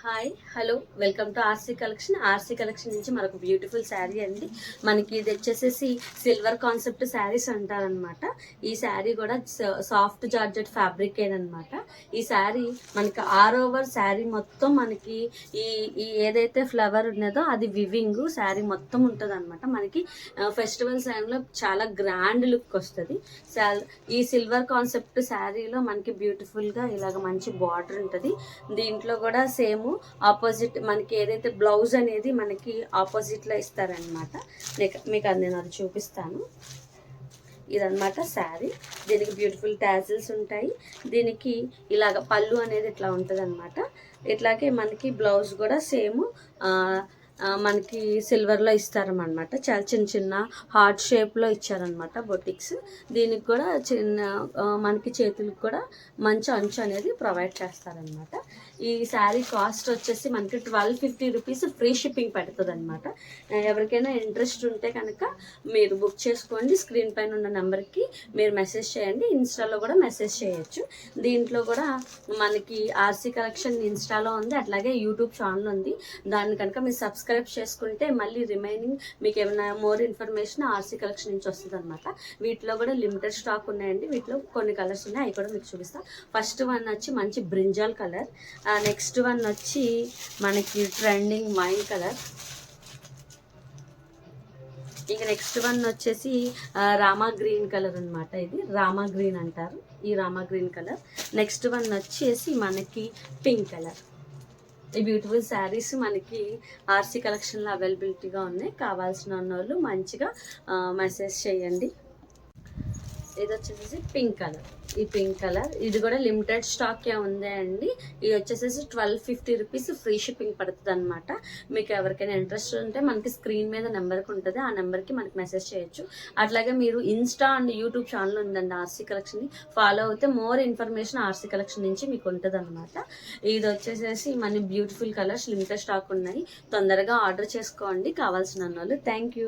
Hi hello welcome to RC collection నుంచి మనకు beautiful sari అండి. మనకి ఇది వచ్చేసేసి సిల్వర్ కాన్సెప్ట్ శారీస్ అంటారనమాట. ఈ శారీ కూడా సాఫ్ట్ జార్జెట్ ఫ్యాబ్రిక్ అనమాట. ఈ శారీ మనకి ఆల్ ఓవర్ శారీ మొత్తం మనకి ఈ ఈ ఏదైతే ఫ్లవర్ ఉన్నదో అది వివింగ్ శారీ మొత్తం ఉంటుంది అనమాట. మనకి ఫెస్టివల్స్ టైంలో చాలా గ్రాండ్ లుక్ వస్తుంది. ఈ సిల్వర్ కాన్సెప్ట్ శారీలో మనకి బ్యూటిఫుల్గా ఇలాగ మంచి బార్డర్ ఉంటుంది. దీంట్లో కూడా సేమ్ ఆపోజిట్ మనకి ఏదైతే బ్లౌజ్ అనేది మనకి ఆపోజిట్లో ఇస్తారనమాట. మీకు అది నేను చూపిస్తాను. ఇదనమాట శారీ. దీనికి బ్యూటిఫుల్ టాజిల్స్ ఉంటాయి. దీనికి ఇలాగ పళ్ళు అనేది ఇట్లా ఉంటుంది అనమాట. ఇట్లాగే మనకి బ్లౌజ్ కూడా సేమ్ మనకి సిల్వర్లో ఇస్తారనమాట. చాలా చిన్న చిన్న హార్ట్ షేప్లో ఇచ్చారనమాట బొటిక్స్. దీనికి కూడా చిన్న మనకి చేతులకు కూడా మంచి అంచు అనేది ప్రొవైడ్ చేస్తారనమాట. ఈ శారీ కాస్ట్ వచ్చేసి మనకి 1250 రూపీస్ ఫ్రీ షిప్పింగ్ పడుతుంది అనమాట. ఎవరికైనా ఇంట్రెస్ట్ ఉంటే కనుక మీరు బుక్ చేసుకోండి. స్క్రీన్ పైన ఉన్న నెంబర్కి మీరు మెసేజ్ చేయండి. ఇన్స్టాలో కూడా మెసేజ్ చేయొచ్చు. దీంట్లో కూడా మనకి ఆర్సీ కలెక్షన్ ఇన్స్టాలో ఉంది, అట్లాగే యూట్యూబ్ ఛానల్ ఉంది. దాన్ని కనుక మీరు సబ్స్క్రైబ్ చేసుకుంటే మళ్ళీ రిమైనింగ్ మీకు ఏమైనా మోర్ ఇన్ఫర్మేషన్ ఆర్సీ కలెక్షన్ నుంచి వస్తుంది అనమాట. వీటిలో కూడా లిమిటెడ్ స్టాక్ ఉన్నాయండి. వీటిలో కొన్ని కలర్స్ ఉన్నాయి, అవి కూడా మీకు చూపిస్తాను. ఫస్ట్ వన్ వచ్చి మంచి బ్రింజాల్ కలర్. నెక్స్ట్ వన్ వచ్చి మనకి ట్రెండింగ్ వైన్ కలర్. ఇక నెక్స్ట్ వన్ వచ్చేసి రామా గ్రీన్ కలర్ అనమాట. ఇది రామా గ్రీన్ అంటారు, ఈ Rama green colour. Next one వచ్చేసి మనకి పింక్ కలర్. ఈ బ్యూటిఫుల్ శారీస్ మనకి ఆర్సీ కలెక్షన్లో అవైలబిలిటీగా ఉన్నాయి. కావాల్సిన వాళ్ళు మంచిగా మెసేజ్ చేయండి. ఇది వచ్చేసి పింక్ కలర్. ఈ పింక్ కలర్ ఇది కూడా లిమిటెడ్ స్టాక్ ఉంది అండి. ఇది వచ్చేసేసి 1250 రూపీస్ ఫ్రీ షిప్పింగ్ పడుతుంది అనమాట. మీకు ఎవరికైనా ఇంట్రెస్ట్ ఉంటే మనకి స్క్రీన్ మీద నెంబర్కి ఉంటుంది, ఆ నెంబర్కి మనకి మెసేజ్ చేయొచ్చు. అట్లాగే మీరు ఇన్స్టా అండ్ యూట్యూబ్ ఛానల్ ఉందండి ఆర్సీ కలెక్షన్ని, ఫాలో అవుతే మోర్ ఇన్ఫర్మేషన్ ఆర్సీ కలెక్షన్ నుంచి మీకు ఉంటుంది అనమాట. ఇది వచ్చేసేసి మన బ్యూటిఫుల్ కలర్స్ లిమిటెడ్ స్టాక్ ఉన్నాయి. తొందరగా ఆర్డర్ చేసుకోండి కావాల్సిన వాళ్ళు. Thank you.